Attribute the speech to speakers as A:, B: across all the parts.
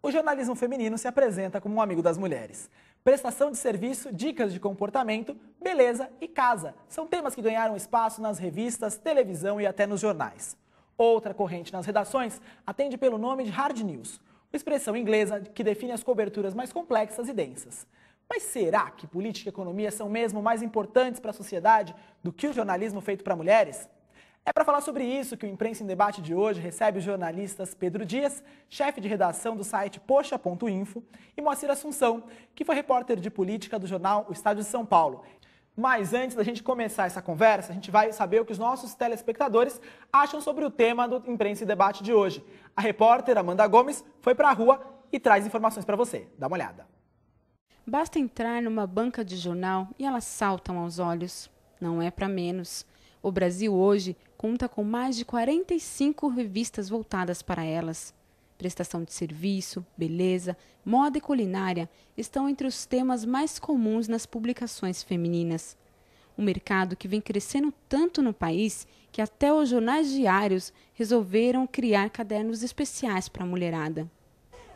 A: o jornalismo feminino se apresenta como um amigo das mulheres. Prestação de serviço, dicas de comportamento, beleza e casa são temas que ganharam espaço nas revistas, televisão e até nos jornais. Outra corrente nas redações atende pelo nome de hard news, uma expressão inglesa que define as coberturas mais complexas e densas. Mas será que política e economia são mesmo mais importantes para a sociedade do que o jornalismo feito para mulheres? É para falar sobre isso que o Imprensa em Debate de hoje recebe os jornalistas Pedro Dias, chefe de redação do site Poxa.info, e Moacir Assunção, que foi repórter de política do jornal O Estado de São Paulo. Mas antes da gente começar essa conversa, a gente vai saber o que os nossos telespectadores acham sobre o tema do Imprensa em Debate de hoje. A repórter Amanda Gomes foi para a rua e traz informações para você. Dá uma olhada.
B: Basta entrar numa banca de jornal e elas saltam aos olhos. Não é para menos. O Brasil hoje conta com mais de 45 revistas voltadas para elas. Prestação de serviço, beleza, moda e culinária estão entre os temas mais comuns nas publicações femininas. Um mercado que vem crescendo tanto no país que até os jornais diários resolveram criar cadernos especiais para a mulherada.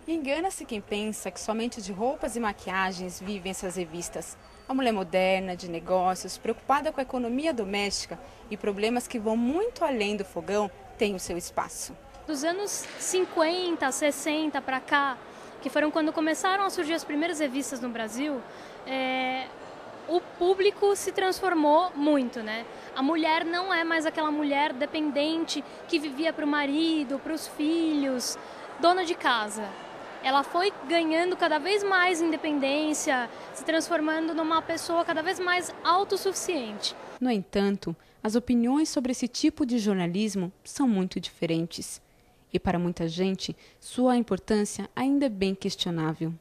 B: Engana-se quem pensa que somente de roupas e maquiagens vivem essas revistas. A mulher moderna, de negócios, preocupada com a economia doméstica e problemas que vão muito além do fogão, tem o seu espaço.
C: Dos anos 50, 60 para cá, que foram quando começaram a surgir as primeiras revistas no Brasil, o público se transformou muito, né? A mulher não é mais aquela mulher dependente que vivia para o marido, para os filhos, dona de casa. Ela foi ganhando cada vez mais independência, se transformando numa pessoa cada vez mais autossuficiente.
B: No entanto, as opiniões sobre esse tipo de jornalismo são muito diferentes. E para muita gente, sua importância ainda é bem questionável.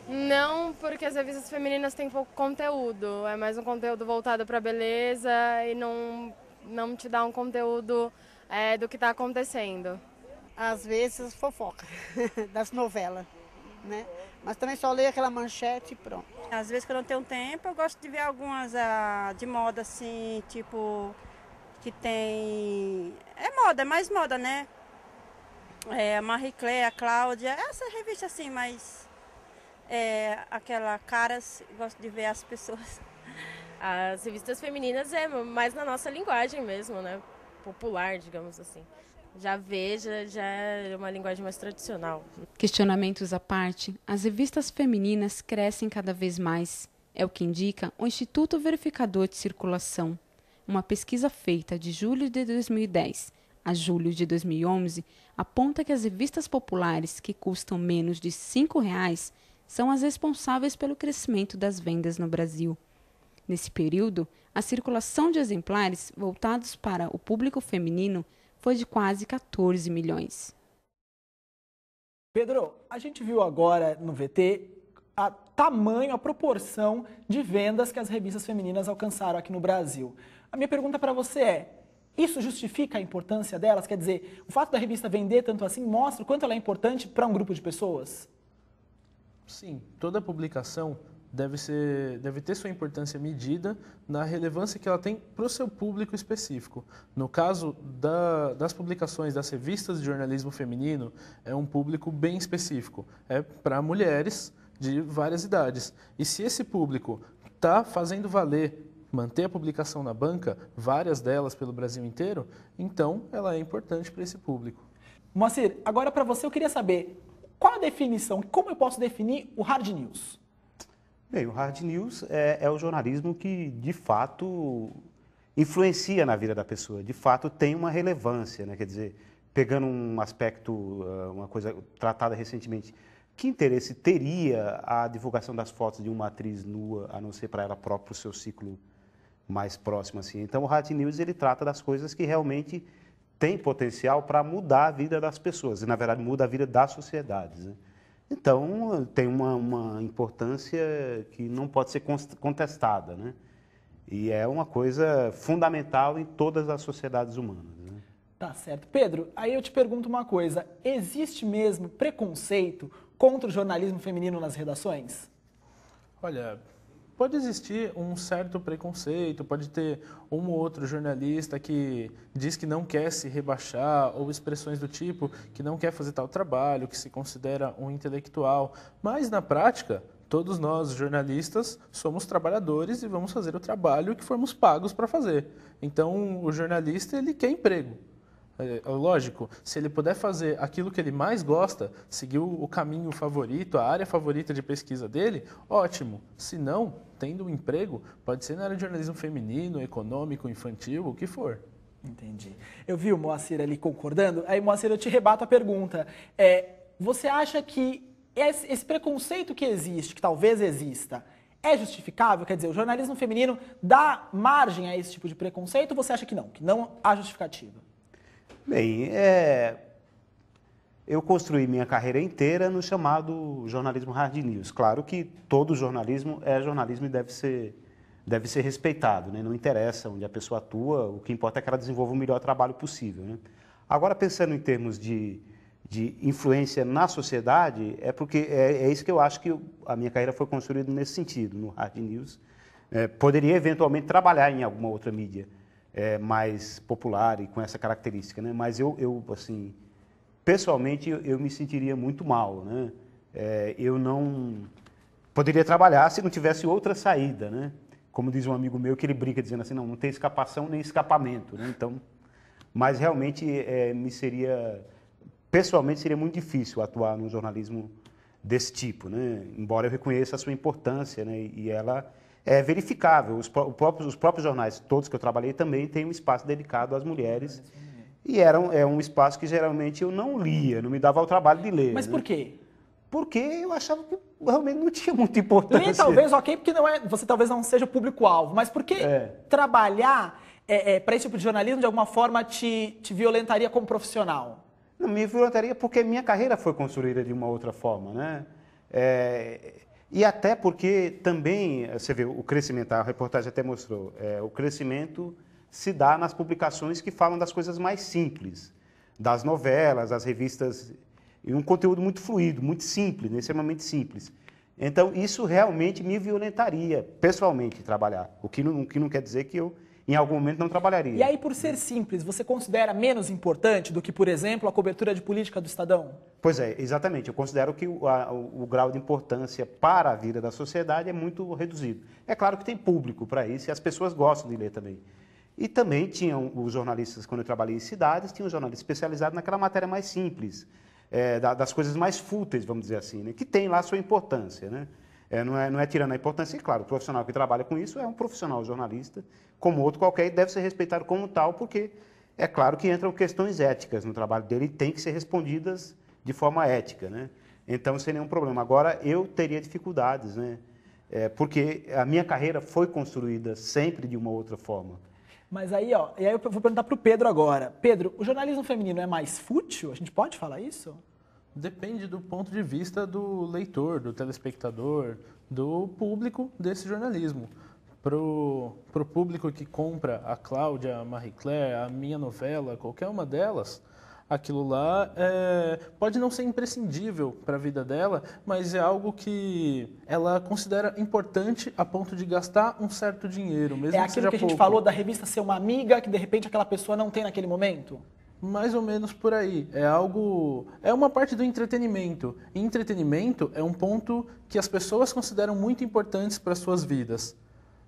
D: Não, porque as revistas femininas têm pouco conteúdo. É mais um conteúdo voltado para a beleza e não te dá um conteúdo do que está acontecendo.
E: Às vezes fofoca das novelas, né? Mas também só leio aquela manchete e pronto.
F: Às vezes que eu não tenho tempo, eu gosto de ver algumas de moda assim, tipo, que tem... É moda, é mais moda, né? A Marie Claire, a Cláudia, essa revista assim, mas aquela Caras, gosto de ver as pessoas.
D: As revistas femininas é mais na nossa linguagem mesmo, né? Popular, digamos assim. Já é uma linguagem mais tradicional.
B: Questionamentos à parte, as revistas femininas crescem cada vez mais. É o que indica o Instituto Verificador de Circulação. Uma pesquisa feita de julho de 2010 a julho de 2011 aponta que as revistas populares que custam menos de R$ 5,00 são as responsáveis pelo crescimento das vendas no Brasil. Nesse período, a circulação de exemplares voltados para o público feminino foi de quase 14 milhões.
A: Pedro, a gente viu agora no VT a proporção de vendas que as revistas femininas alcançaram aqui no Brasil. A minha pergunta para você é, isso justifica a importância delas? Quer dizer, o fato da revista vender tanto assim mostra o quanto ela é importante para um grupo de pessoas?
G: Sim, toda publicação deve ter sua importância medida na relevância que ela tem para o seu público específico. No caso das publicações das revistas de jornalismo feminino, é um público bem específico. É para mulheres de várias idades. E se esse público está fazendo valer manter a publicação na banca, várias delas pelo Brasil inteiro, então ela é importante para esse público.
A: Moacir, agora para você eu queria saber qual a definição, como eu posso definir o hard news?
H: Bem, o hard news é o jornalismo que, de fato, influencia na vida da pessoa, de fato tem uma relevância, né? Quer dizer, pegando um aspecto, uma coisa tratada recentemente, que interesse teria a divulgação das fotos de uma atriz nua, a não ser para ela própria, o seu ciclo mais próximo, assim. Então, o hard news, ele trata das coisas que realmente têm potencial para mudar a vida das pessoas, e, na verdade, muda a vida das sociedades, né? Então, tem uma importância que não pode ser contestada, né? E é uma coisa fundamental em todas as sociedades humanas, né?
A: Tá certo. Pedro, aí eu te pergunto uma coisa, existe mesmo preconceito contra o jornalismo feminino nas redações?
G: Olha, pode existir um certo preconceito, pode ter um ou outro jornalista que diz que não quer se rebaixar, ou expressões do tipo que não quer fazer tal trabalho, que se considera um intelectual. Mas, na prática, todos nós, jornalistas, somos trabalhadores e vamos fazer o trabalho que formos pagos para fazer. Então, o jornalista, ele quer emprego. Lógico, se ele puder fazer aquilo que ele mais gosta, seguir o caminho favorito, a área favorita de pesquisa dele, ótimo. Se não, tendo um emprego, pode ser na área de jornalismo feminino, econômico, infantil, o que for.
A: Entendi. Eu vi o Moacir ali concordando, aí, Moacir, eu te rebato a pergunta. Você acha que esse preconceito que existe, que talvez exista, é justificável? Quer dizer, o jornalismo feminino dá margem a esse tipo de preconceito ou você acha que não há justificativa?
H: Bem, eu construí minha carreira inteira no chamado jornalismo hard news. Claro que todo jornalismo é jornalismo e deve ser respeitado, né? Não interessa onde a pessoa atua, o que importa é que ela desenvolva o melhor trabalho possível, né? Agora, pensando em termos de influência na sociedade, é porque é isso que eu acho que a minha carreira foi construída nesse sentido, no hard news. Poderia, eventualmente, trabalhar em alguma outra mídia mais popular e com essa característica, né? Mas assim, pessoalmente, eu me sentiria muito mal, né? Eu não poderia trabalhar se não tivesse outra saída, né? Como diz um amigo meu, que ele brinca dizendo assim, não tem escapação nem escapamento, né? Então, mas realmente pessoalmente seria muito difícil atuar num jornalismo desse tipo, né? Embora eu reconheça a sua importância, né? E ela é verificável. Os próprios jornais, todos que eu trabalhei, também têm um espaço dedicado às mulheres. E é um espaço que geralmente eu não lia, não me dava o trabalho de ler.
A: Mas
H: né?
A: por quê?
H: Porque eu achava que realmente não tinha muita importância.
A: Ler talvez, ok, porque você talvez não seja o público-alvo, mas por que trabalhar para esse tipo de jornalismo de alguma forma te violentaria como profissional?
H: Não, me violentaria porque minha carreira foi construída de uma outra forma, né? E até porque também, você vê, o crescimento, a reportagem até mostrou, o crescimento se dá nas publicações que falam das coisas mais simples, das novelas, das revistas, e um conteúdo muito fluido, muito simples, né, extremamente simples. Então, isso realmente me violentaria, pessoalmente, trabalhar, o que não quer dizer que eu, em algum momento, não trabalharia.
A: E aí, por ser simples, você considera menos importante do que, por exemplo, a cobertura de política do Estadão?
H: Pois é, exatamente. Eu considero que o grau de importância para a vida da sociedade é muito reduzido. É claro que tem público para isso e as pessoas gostam de ler também. E também tinham os jornalistas, quando eu trabalhei em cidades, tinham um jornalista especializado naquela matéria mais simples, das coisas mais fúteis, vamos dizer assim, né? Que tem lá a sua importância, né? Não é tirando a importância, e claro, o profissional que trabalha com isso é um profissional jornalista, como outro qualquer, e deve ser respeitado como tal, porque é claro que entram questões éticas no trabalho dele e tem que ser respondidas de forma ética, né? Então, sem nenhum problema. Agora, eu teria dificuldades, né? Porque a minha carreira foi construída sempre de uma outra forma.
A: Mas aí, e aí eu vou perguntar para o Pedro agora. Pedro, o jornalismo feminino é mais fútil? A gente pode falar isso?
G: Depende do ponto de vista do leitor, do telespectador, do público desse jornalismo. Pro público que compra a Cláudia, a Marie Claire, a minha novela, qualquer uma delas, aquilo lá pode não ser imprescindível para a vida dela, mas é algo que ela considera importante a ponto de gastar um certo dinheiro, mesmo que seja pouco.
A: É aquilo que a gente falou da revista ser uma amiga que de repente aquela pessoa não tem naquele momento?
G: Mais ou menos por aí. É uma parte do entretenimento. E entretenimento é um ponto que as pessoas consideram muito importantes para as suas vidas.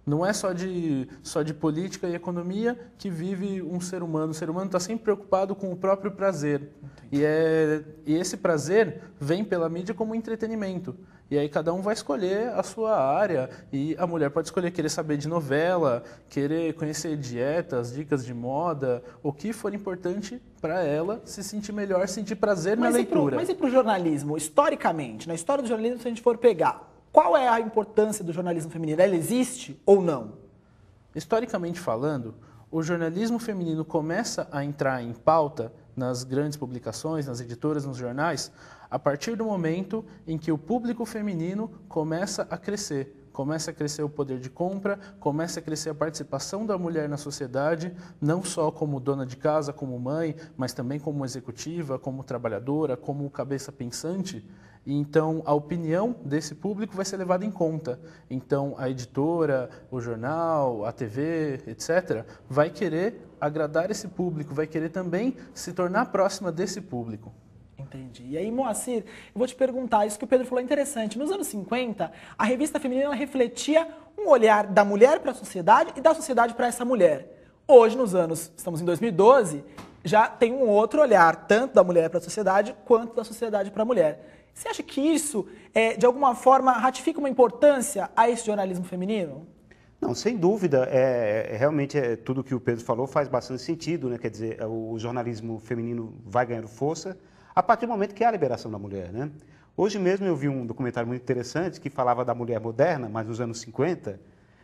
G: Não é só de política e economia que vive um ser humano. O ser humano está sempre preocupado com o próprio prazer. E esse prazer vem pela mídia como entretenimento. E aí cada um vai escolher a sua área. E a mulher pode escolher querer saber de novela, querer conhecer dietas, dicas de moda, o que for importante para ela se sentir melhor, sentir prazer na leitura.
A: Mas e para o jornalismo? Historicamente, na história do jornalismo, se a gente for pegar, qual é a importância do jornalismo feminino? Ela existe ou não?
G: Historicamente falando, o jornalismo feminino começa a entrar em pauta nas grandes publicações, nas editoras, nos jornais, a partir do momento em que o público feminino começa a crescer o poder de compra, começa a crescer a participação da mulher na sociedade, não só como dona de casa, como mãe, mas também como executiva, como trabalhadora, como cabeça pensante. E então a opinião desse público vai ser levada em conta. Então a editora, o jornal, a TV, etc., vai querer agradar esse público, vai querer também se tornar próxima desse público.
A: Entendi. E aí, Moacir, eu vou te perguntar, isso que o Pedro falou é interessante. Nos anos 50, a revista feminina ela refletia um olhar da mulher para a sociedade e da sociedade para essa mulher. Hoje, estamos em 2012, já tem um outro olhar, tanto da mulher para a sociedade, quanto da sociedade para a mulher. Você acha que isso, de alguma forma, ratifica uma importância a esse jornalismo feminino?
H: Não, sem dúvida. Realmente, tudo que o Pedro falou faz bastante sentido, né? Quer dizer, o jornalismo feminino vai ganhando força a partir do momento que há a liberação da mulher, né? Hoje mesmo eu vi um documentário muito interessante que falava da mulher moderna, mas nos anos 50,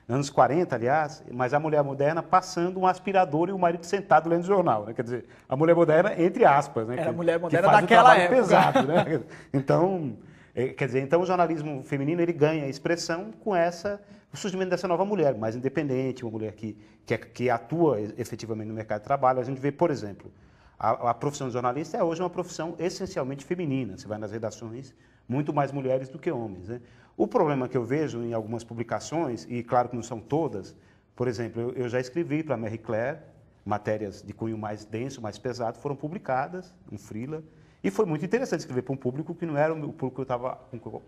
H: anos 40, aliás, mas a mulher moderna passando um aspirador e o marido sentado lendo jornal, né? Quer dizer, a mulher moderna, entre aspas, né?
A: Era a mulher moderna
H: que faz
A: daquela
H: o trabalho
A: época.
H: pesado, né? Então, quer dizer, então o jornalismo feminino ele ganha expressão com o surgimento dessa nova mulher, mais independente, uma mulher que atua efetivamente no mercado de trabalho. A gente vê, por exemplo, a profissão de jornalista é hoje uma profissão essencialmente feminina. Você vai nas redações, muito mais mulheres do que homens, né? O problema que eu vejo em algumas publicações, e claro que não são todas, por exemplo, eu já escrevi para a Marie Claire, matérias de cunho mais denso, mais pesado, foram publicadas, um freela, e foi muito interessante escrever para um público que não era o público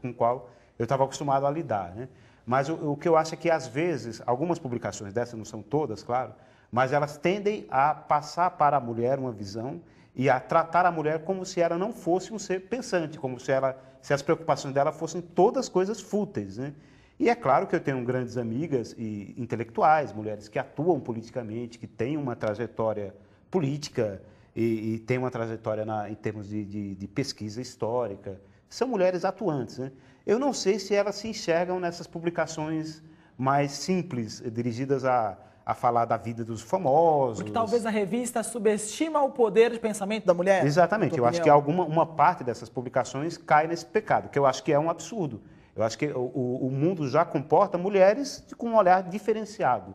H: com o qual eu estava acostumado a lidar, né? Mas o que eu acho é que, às vezes, algumas publicações dessas, não são todas, claro, mas elas tendem a passar para a mulher uma visão e a tratar a mulher como se ela não fosse um ser pensante, como se as preocupações dela fossem todas coisas fúteis, né? E é claro que eu tenho grandes amigas e intelectuais, mulheres que atuam politicamente, que têm uma trajetória política e têm uma trajetória em termos de pesquisa histórica. São mulheres atuantes, né? Eu não sei se elas se enxergam nessas publicações mais simples, dirigidas a falar da vida dos famosos.
A: Porque talvez a revista subestima o poder de pensamento da mulher?
H: Exatamente. Eu acho que uma parte dessas publicações cai nesse pecado, que eu acho que é um absurdo. Eu acho que o mundo já comporta mulheres com um olhar diferenciado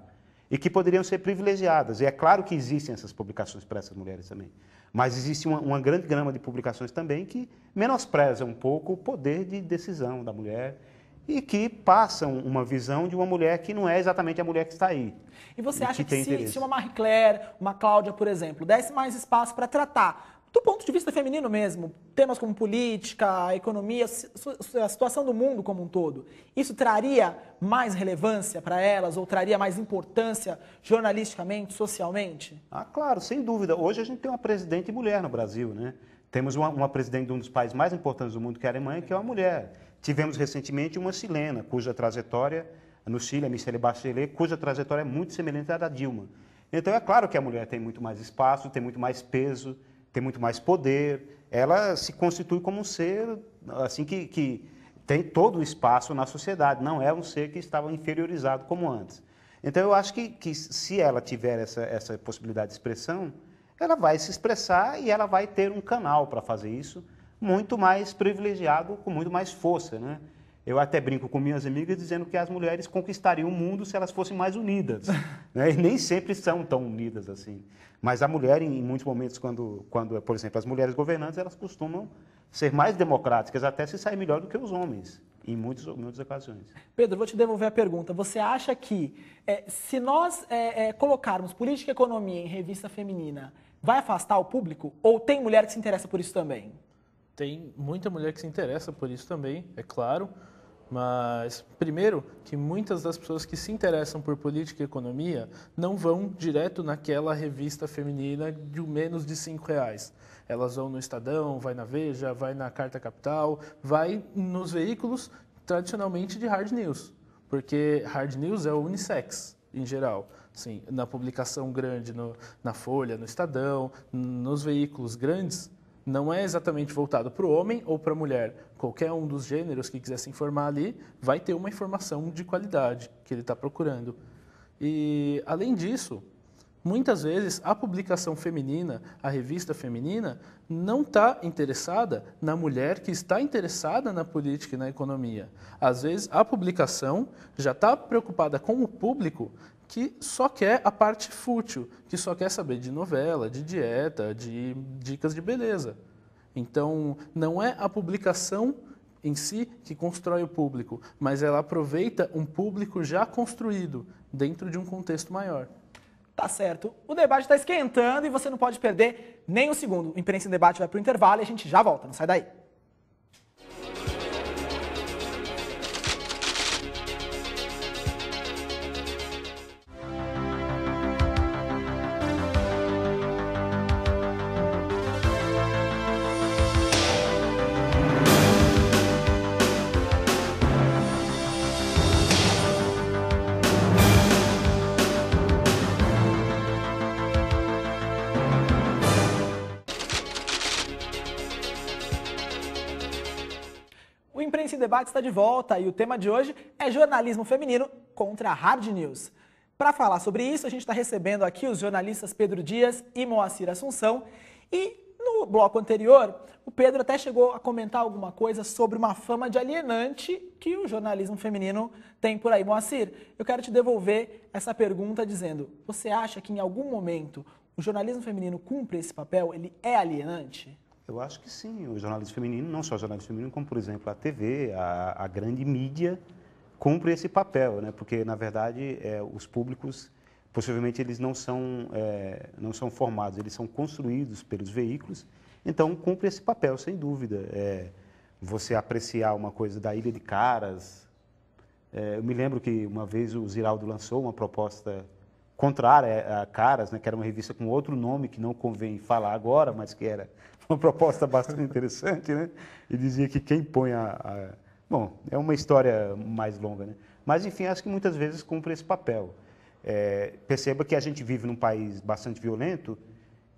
H: e que poderiam ser privilegiadas. E é claro que existem essas publicações para essas mulheres também. Mas existe uma grande gama de publicações também que menosprezam um pouco o poder de decisão da mulher e que passam uma visão de uma mulher que não é exatamente a mulher que está aí.
A: E você acha que se uma Marie Claire, uma Cláudia, por exemplo, desse mais espaço para tratar, do ponto de vista feminino mesmo, temas como política, a economia, a situação do mundo como um todo, isso traria mais relevância para elas ou traria mais importância jornalisticamente, socialmente?
H: Ah, claro, sem dúvida. Hoje a gente tem uma presidente mulher no Brasil, né? Temos uma presidente de um dos países mais importantes do mundo, que é a Alemanha, que é uma mulher. Tivemos recentemente uma chilena, cuja trajetória, no Chile, a Michelle Bachelet, cuja trajetória é muito semelhante à da Dilma. Então é claro que a mulher tem muito mais espaço, tem muito mais peso, tem muito mais poder, ela se constitui como um ser assim, que tem todo o espaço na sociedade, não é um ser que estava inferiorizado como antes. Então eu acho que se ela tiver essa possibilidade de expressão, ela vai se expressar e ela vai ter um canal para fazer isso muito mais privilegiado, com muito mais força, né? Eu até brinco com minhas amigas dizendo que as mulheres conquistariam o mundo se elas fossem mais unidas, né? E nem sempre são tão unidas assim. Mas a mulher, em muitos momentos, quando, por exemplo, as mulheres governantes, elas costumam ser mais democráticas, até se sair melhor do que os homens, em muitas ocasiões.
A: Pedro, vou te devolver a pergunta. Você acha que, se nós colocarmos política e economia em revista feminina, vai afastar o público? Ou tem mulher que se interessa por isso também?
G: Tem muita mulher que se interessa por isso também, é claro. Mas, primeiro, que muitas das pessoas que se interessam por política e economia não vão direto naquela revista feminina de menos de R$5. Elas vão no Estadão, vai na Veja, vai na Carta Capital, vai nos veículos tradicionalmente de hard news. Porque hard news é o unissex, em geral. Assim, na publicação grande, na Folha, no Estadão, nos veículos grandes, não é exatamente voltado para o homem ou para a mulher. Qualquer um dos gêneros que quiser se informar ali vai ter uma informação de qualidade que ele está procurando. E, além disso, muitas vezes a publicação feminina, a revista feminina, não está interessada na mulher que está interessada na política e na economia. Às vezes a publicação já está preocupada com o público que só quer a parte fútil, que só quer saber de novela, de dieta, de dicas de beleza. Então, não é a publicação em si que constrói o público, mas ela aproveita um público já construído dentro de um contexto maior.
A: Tá certo. O debate está esquentando e você não pode perder nem um segundo. O Imprensa em Debate vai para o intervalo e a gente já volta. Não sai daí. O Imprensa em Debate está de volta e o tema de hoje é jornalismo feminino contra a hard news. Para falar sobre isso, a gente está recebendo aqui os jornalistas Pedro Dias e Moacir Assunção. E no bloco anterior, o Pedro até chegou a comentar alguma coisa sobre uma fama de alienante que o jornalismo feminino tem por aí. Moacir, eu quero te devolver essa pergunta dizendo, você acha que em algum momento o jornalismo feminino cumpre esse papel? Ele é alienante?
H: Eu acho que sim, o jornalismo feminino, não só o jornalismo feminino, como, por exemplo, a TV, a grande mídia, cumpre esse papel, né? Porque, na verdade, os públicos, possivelmente, eles não são formados, eles são construídos pelos veículos, então cumpre esse papel, sem dúvida. Você apreciar uma coisa da Ilha de Caras, eu me lembro que uma vez o Ziraldo lançou uma proposta contrária a Caras, né? Que era uma revista com outro nome, que não convém falar agora, mas que era uma proposta bastante interessante, né? E dizia que quem põe Bom, é uma história mais longa, né? Mas, enfim, acho que muitas vezes cumpre esse papel. Perceba que a gente vive num país bastante violento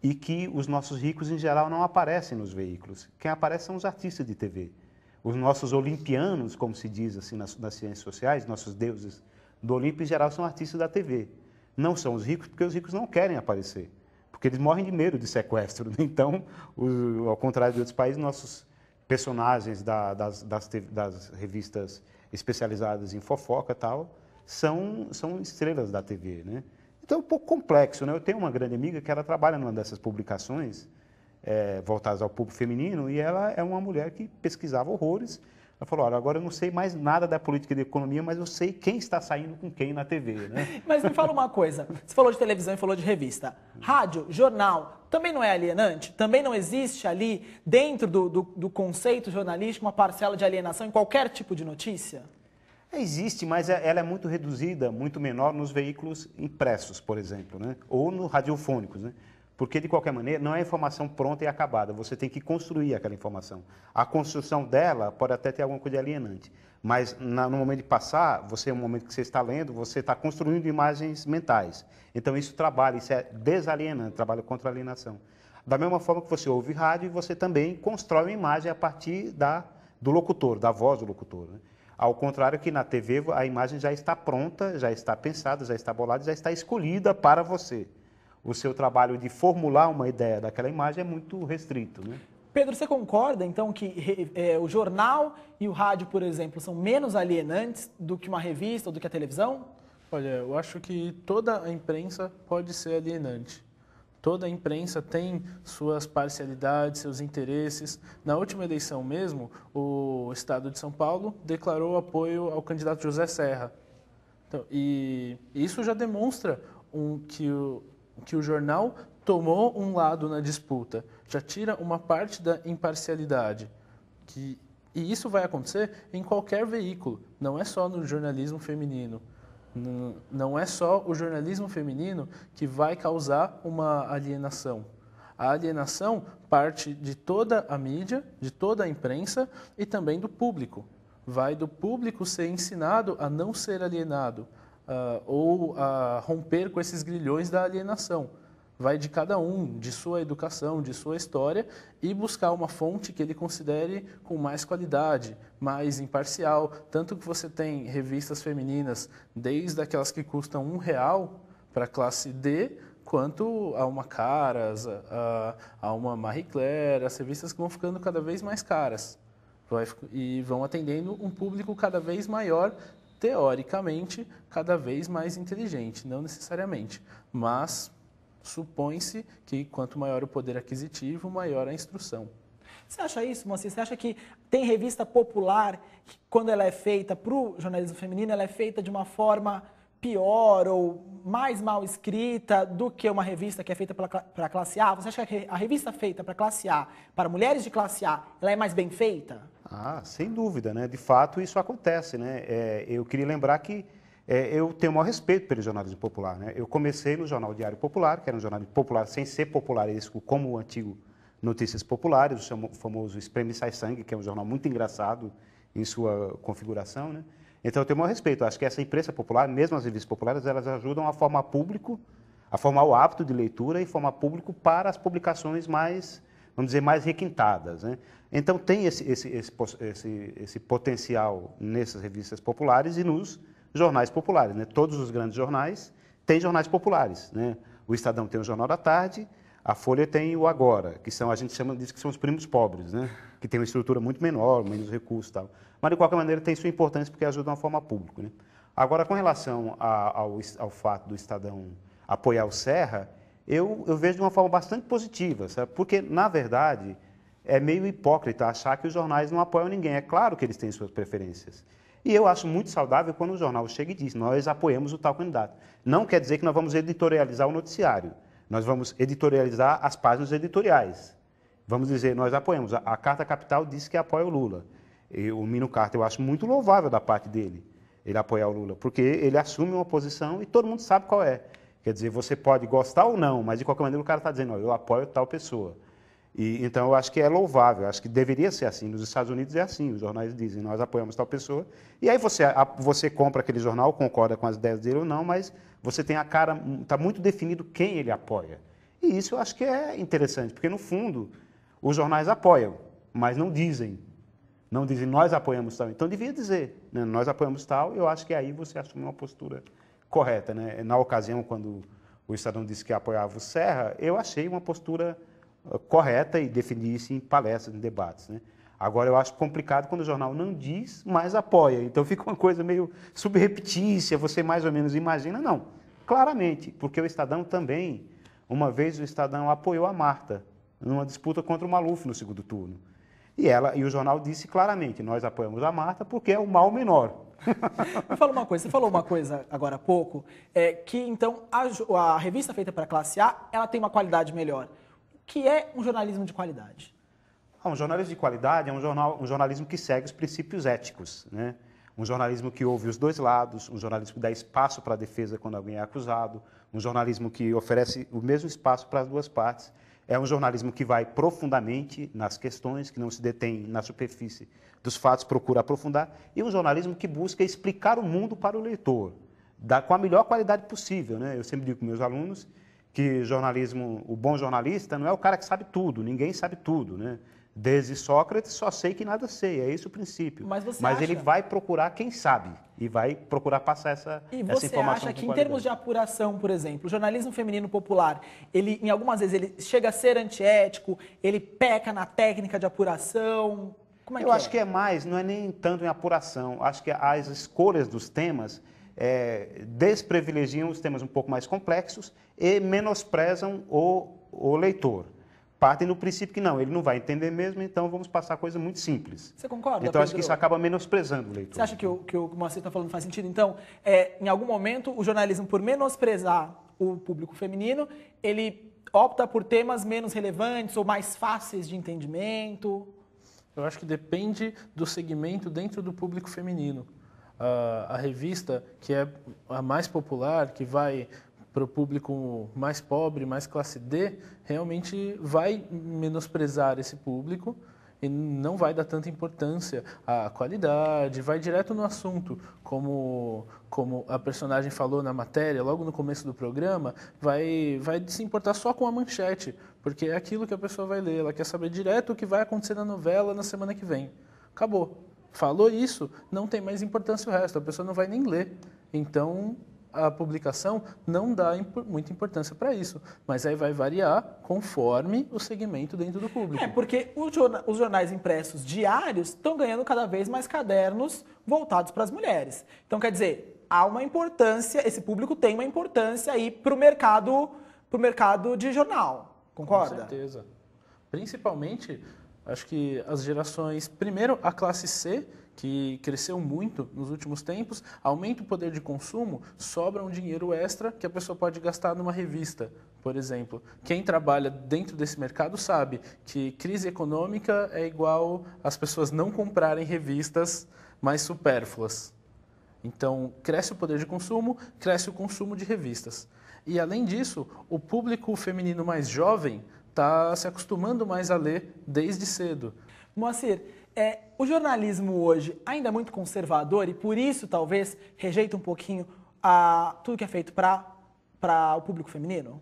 H: e que os nossos ricos, em geral, não aparecem nos veículos. Quem aparece são os artistas de TV. Os nossos olimpianos, como se diz assim nas ciências sociais, nossos deuses do Olimpo, em geral, são artistas da TV. Não são os ricos, porque os ricos não querem aparecer. Porque eles morrem de medo de sequestro. Então, ao contrário de outros países, nossos personagens das revistas especializadas em fofoca e tal, são estrelas da TV, né? Então é um pouco complexo, né? Eu tenho uma grande amiga que ela trabalha numa dessas publicações voltadas ao público feminino e ela é uma mulher que pesquisava horrores. Ela falou, olha, agora eu não sei mais nada da política de economia, mas eu sei quem está saindo com quem na TV, né?
A: Mas me fala uma coisa, você falou de televisão e falou de revista. Rádio, jornal, também não é alienante? Também não existe ali, dentro do conceito jornalístico, uma parcela de alienação em qualquer tipo de notícia?
H: Existe, mas ela é muito reduzida, muito menor nos veículos impressos, por exemplo, né? Ou nos radiofônicos, né? Porque, de qualquer maneira, não é informação pronta e acabada. Você tem que construir aquela informação. A construção dela pode até ter alguma coisa de alienante. Mas, no momento de passar, no momento que você está lendo, você está construindo imagens mentais. Então, isso é desalienante, trabalha contra a alienação. Da mesma forma que você ouve rádio, você também constrói uma imagem a partir do locutor, da voz do locutor, né? Ao contrário que na TV, a imagem já está pronta, já está pensada, já está bolada, já está escolhida para você. O seu trabalho de formular uma ideia daquela imagem é muito restrito, né?
A: Pedro, você concorda, então, que o jornal e o rádio, por exemplo, são menos alienantes do que uma revista ou do que a televisão?
G: Olha, eu acho que toda a imprensa pode ser alienante. Toda a imprensa tem suas parcialidades, seus interesses. Na última eleição mesmo, o Estado de São Paulo declarou apoio ao candidato José Serra. Então, e isso já demonstra que o jornal tomou um lado na disputa, já tira uma parte da imparcialidade. E isso vai acontecer em qualquer veículo, não é só no jornalismo feminino. Não é só o jornalismo feminino que vai causar uma alienação. A alienação parte de toda a mídia, de toda a imprensa e também do público. Vai do público ser ensinado a não ser alienado, ou a romper com esses grilhões da alienação. Vai de cada um, de sua educação, de sua história, e buscar uma fonte que ele considere com mais qualidade, mais imparcial. Tanto que você tem revistas femininas, desde aquelas que custam R$1 para a classe D, quanto a uma Caras, a uma Marie Claire, as revistas que vão ficando cada vez mais caras. E vão atendendo um público cada vez maior, teoricamente, cada vez mais inteligente, não necessariamente, mas supõe-se que quanto maior o poder aquisitivo, maior a instrução.
A: Você acha isso, Moacir? Você acha que tem revista popular que, quando ela é feita para o jornalismo feminino, ela é feita de uma forma pior ou mais mal escrita do que uma revista que é feita para a classe A? Você acha que a revista feita para a classe A, para mulheres de classe A, ela é mais bem feita?
H: Ah, sem dúvida, né? De fato, isso acontece, né? Eu queria lembrar que eu tenho o maior respeito pelo jornalismo popular, né? Eu comecei no Jornal Diário Popular, que era um jornal popular sem ser popularesco, como o antigo Notícias Populares, o famoso Espreme e Sai Sangue, que é um jornal muito engraçado em sua configuração, né? Então, eu tenho o maior respeito. Eu acho que essa imprensa popular, mesmo as revistas populares, elas ajudam a formar público, a formar o hábito de leitura e formar público para as publicações mais, vamos dizer, mais requintadas, né? Então, tem esse potencial nessas revistas populares e nos jornais populares, né? Todos os grandes jornais têm jornais populares, né? O Estadão tem o Jornal da Tarde, a Folha tem o Agora, que são, a gente diz que são os primos pobres, né? Que tem uma estrutura muito menor, menos recursos e tal. Mas, de qualquer maneira, tem sua importância porque ajudam a formar público, né? Agora, com relação ao fato do Estadão apoiar o Serra, eu vejo de uma forma bastante positiva, sabe? Porque, na verdade, é meio hipócrita achar que os jornais não apoiam ninguém. É claro que eles têm suas preferências. E eu acho muito saudável quando o jornal chega e diz, nós apoiamos o tal candidato. Não quer dizer que nós vamos editorializar o noticiário. Nós vamos editorializar as páginas editoriais. Vamos dizer, nós apoiamos. A Carta Capital disse que apoia o Lula. O Mino Carta, eu acho muito louvável da parte dele, ele apoiar o Lula, porque ele assume uma posição e todo mundo sabe qual é. Quer dizer, você pode gostar ou não, mas de qualquer maneira o cara está dizendo, eu apoio tal pessoa. Então, eu acho que é louvável, acho que deveria ser assim. Nos Estados Unidos é assim, os jornais dizem, nós apoiamos tal pessoa. E aí você compra aquele jornal, concorda com as ideias dele ou não, mas você tem a cara, está muito definido quem ele apoia. E isso eu acho que é interessante, porque no fundo, os jornais apoiam, mas não dizem. Não dizem, nós apoiamos tal. Então, devia dizer, né, nós apoiamos tal, eu acho que aí você assume uma postura correta, né? Na ocasião, quando o Estadão disse que apoiava o Serra, eu achei uma postura correta e defendi isso em palestras, em debates, né? Agora, eu acho complicado quando o jornal não diz, mas apoia. Então, fica uma coisa meio subreptícia, você mais ou menos imagina. Não, claramente, porque o Estadão também, uma vez o Estadão apoiou a Marta, numa disputa contra o Maluf no segundo turno. E o jornal disse claramente, nós apoiamos a Marta porque é o mal menor.
A: Me fala uma coisa, você falou uma coisa agora há pouco, que então a revista feita para a classe A, ela tem uma qualidade melhor. O que é um jornalismo de qualidade?
H: Um jornalismo de qualidade é um jornalismo que segue os princípios éticos, né? Um jornalismo que ouve os dois lados, um jornalismo que dá espaço para a defesa quando alguém é acusado, um jornalismo que oferece o mesmo espaço para as duas partes. É um jornalismo que vai profundamente nas questões, que não se detém na superfície dos fatos, procura aprofundar, e um jornalismo que busca explicar o mundo para o leitor, com a melhor qualidade possível, né? Eu sempre digo com meus alunos que o bom jornalista não é o cara que sabe tudo, ninguém sabe tudo, né? Desde Sócrates, só sei que nada sei, é esse o princípio. Mas ele vai procurar quem sabe e vai procurar passar essa informação.
A: E você acha que, em termos de apuração, por exemplo, o jornalismo feminino popular, ele, em algumas vezes, ele chega a ser antiético, ele peca na técnica de apuração? Como é que é?
H: Eu acho que é mais, não é nem tanto em apuração, acho que as escolhas dos temas desprivilegiam os temas um pouco mais complexos e menosprezam o leitor. Partem do princípio que não, ele não vai entender mesmo, então vamos passar coisa muito simples.
A: Você concorda,
H: então, acho que isso acaba menosprezando o leitor.
A: Você acha que o Moacir está falando faz sentido? Então, em algum momento, o jornalismo, por menosprezar o público feminino, ele opta por temas menos relevantes ou mais fáceis de entendimento?
G: Eu acho que depende do segmento dentro do público feminino. A revista, que é a mais popular, que vai para o público mais pobre, mais classe D, realmente vai menosprezar esse público e não vai dar tanta importância à qualidade, vai direto no assunto, como a personagem falou na matéria, logo no começo do programa, vai se importar só com a manchete, porque é aquilo que a pessoa vai ler, ela quer saber direto o que vai acontecer na novela na semana que vem. Acabou. Falou isso, não tem mais importância o resto, a pessoa não vai nem ler. Então, a publicação não dá muita importância para isso, mas aí vai variar conforme o segmento dentro do público.
A: Porque os jornais impressos diários estão ganhando cada vez mais cadernos voltados para as mulheres. Então, quer dizer, há uma importância, esse público tem uma importância aí para o mercado de jornal, concorda?
G: Com certeza. Principalmente Acho que as gerações, primeiro a classe C, que cresceu muito nos últimos tempos, aumenta o poder de consumo, sobra um dinheiro extra que a pessoa pode gastar numa revista, por exemplo. Quem trabalha dentro desse mercado sabe que crise econômica é igual as pessoas não comprarem revistas mais supérfluas. Então, cresce o poder de consumo, cresce o consumo de revistas. E, além disso, o público feminino mais jovem está se acostumando mais a ler desde cedo.
A: Moacir, o jornalismo hoje ainda é muito conservador e, por isso, talvez, rejeita um pouquinho tudo que é feito para o público feminino?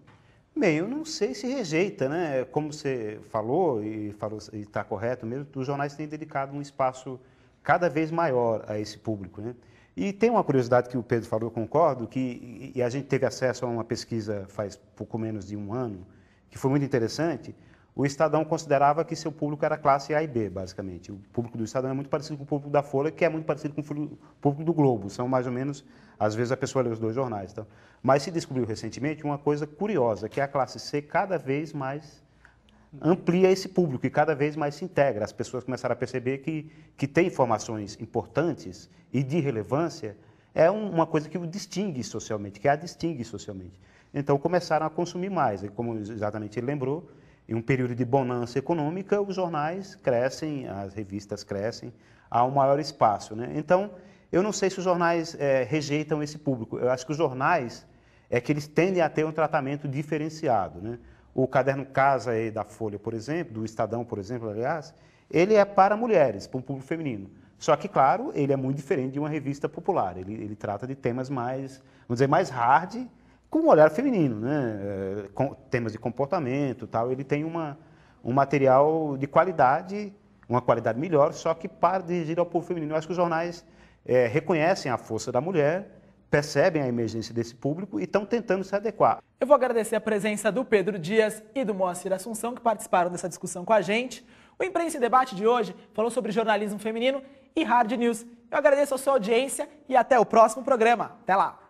H: Bem, eu não sei se rejeita, né? Como você falou, e está correto mesmo, os jornais têm dedicado um espaço cada vez maior a esse público, né? E tem uma curiosidade que o Pedro falou, eu concordo, e a gente teve acesso a uma pesquisa faz pouco menos de um ano, que foi muito interessante. O Estadão considerava que seu público era classe A e B, basicamente. O público do Estadão é muito parecido com o público da Folha, que é muito parecido com o público do Globo. São mais ou menos, às vezes a pessoa lê os dois jornais. Então. Mas se descobriu recentemente uma coisa curiosa, que a classe C cada vez mais amplia esse público e cada vez mais se integra. As pessoas começaram a perceber que ter informações importantes e de relevância é uma coisa que o distingue socialmente, que a distingue socialmente. Então começaram a consumir mais. E como exatamente ele lembrou, em um período de bonança econômica, os jornais crescem, as revistas crescem, há um maior espaço, né? Então, eu não sei se os jornais rejeitam esse público. Eu acho que os jornais que eles tendem a ter um tratamento diferenciado, né? O caderno Casa da Folha, por exemplo, do Estadão, por exemplo, aliás, ele é para mulheres, para um público feminino. Só que, claro, ele é muito diferente de uma revista popular. Ele trata de temas mais, vamos dizer, mais hard, com um olhar feminino, né? Temas de comportamento, tal. Ele tem um material de qualidade, uma qualidade melhor, só que para dirigir ao público feminino. Eu acho que os jornais reconhecem a força da mulher, percebem a emergência desse público e estão tentando se adequar.
A: Eu vou agradecer a presença do Pedro Dias e do Moacir Assunção, que participaram dessa discussão com a gente. O Imprensa em Debate de hoje falou sobre jornalismo feminino e hard news. Eu agradeço a sua audiência e até o próximo programa. Até lá!